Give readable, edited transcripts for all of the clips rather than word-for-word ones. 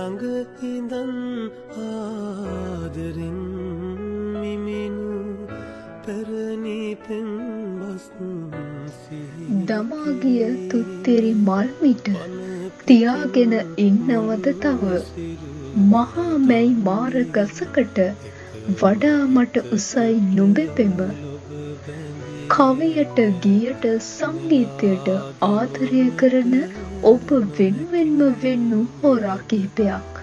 ළඟ ඉඳන් ආදරෙන් මිමිනු පැරණි පෙම්බස් දමාගිය තුත්තෙරි මල්මිට තියාගෙන ඉන්නවද තව මහා මැයි මාර ගසකට වඩා මට උසයි නුඹේ පෙම කවියට ගීයට සංගීතයට ආදරය කරන ඔබ වෙනුවෙන්ම වෙන්නු හෝරා කිහිපයක්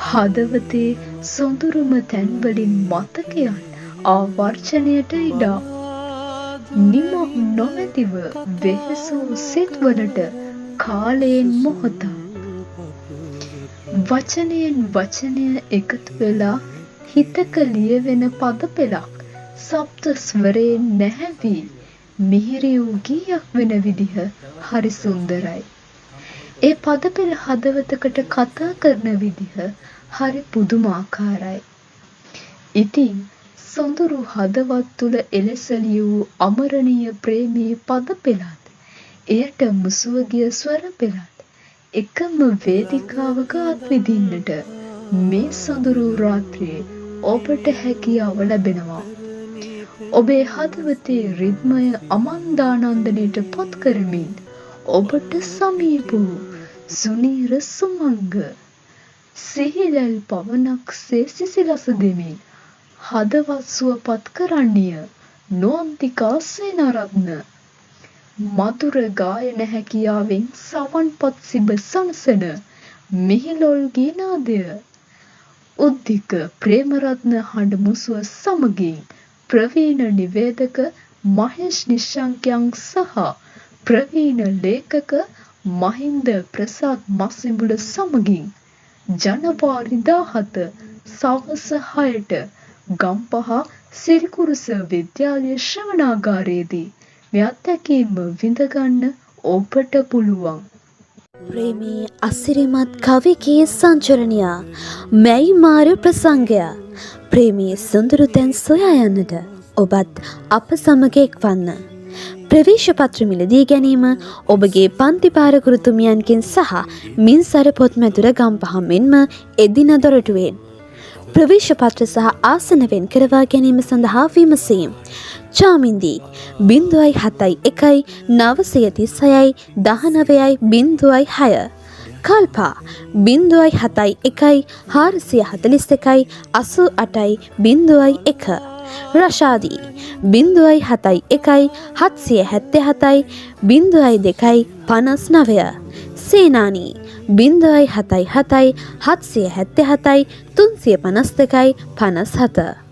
හදවතේ සොඳුරුම තැන්වලින් මතකයන් ආවර්ජනයට ඉඩා නිමක් නොමැතිව වෙහෙසූ සිත්වලට කාලයෙන් මොහොතක් වචනයෙන් වචනය එකතු වෙලා හිතක ලියවෙන පද පෙළක් සප්ත ස්වරයෙන් නැහැවී මිහිරි වූ ගීයක් වෙන විදිහ හරි සුන්දරයි. ඒ පද පෙළ හදවතකට කතා කරන විදිහ හරි පුදුමාකාරයි. ඉතින් සොඳුරු හදවත් තුළ එලෙසලිය වූ අමරණීය ප්‍රේමී පද පෙළත් එයට මුසුව ගිය ස්වර පෙළත් එකම වේදිකාවක අත්විඳින්නට මේ සොඳුරු රාත්‍රියේ ඔබට හැකියාව ලැබෙනවා. ඔබේ හදවතේ රිද්මය අමන්දානන්දනයට පත් කරමින් ඔබට සමීප වූ සුනීර සුමංග සිහිලල් පවනක් සේ සිසිලස දෙමින් හදවත් සුවපත් කරන්නේය නෝන්තිකා සේනාරත්න මధుර ගායන හැකියාවෙන් සවන්පත් සිබ සනසන මිහිලොල් ගීනාදය උද්දික ප්‍රේමරත්න හඬ මුසුව සමගින් ප්‍රවීණ නිවේදක මහේෂ් නිශ්ශංකයන් සහ ප්‍රවීණ ලේඛක මහින්ද ප්‍රසාද් මස්සිඹුල සමගින් ජනවාරි 17 සවස 6ට ගම්පහ සිරිකුරුස විද්‍යාලය ශ්‍රවණාගාරයේදී මේ අත්දැකීම විඳගන්න ඔබට පුළුවන්. ප්‍රේමී අසිරිමත් කවිකී සංචරණය මැයි මාර ප්‍රසංගය ප්‍රේමී සුන්දරු තැන් සොයා යන්නට ඔබත් අප සමග එක්වන්න. ප්‍රවේශ පත්‍ර මිලදී ගැනීම ඔබගේ පන්ති පාරකුරුතුමියන්ගෙන් සහ මින්සර පොත් මැදුර ගම්පහ මෙන්ම එදින දොරටුවෙන් ප්‍රවේශ පත්‍ර සහ ආසන වෙන් කරවා ගැනීම සඳහා විමසීම්. චාමින්දී 071 936 19 කල්පා 071 441 88 රෂාදී 071 777 02 59 සේනානී 077 777 352 57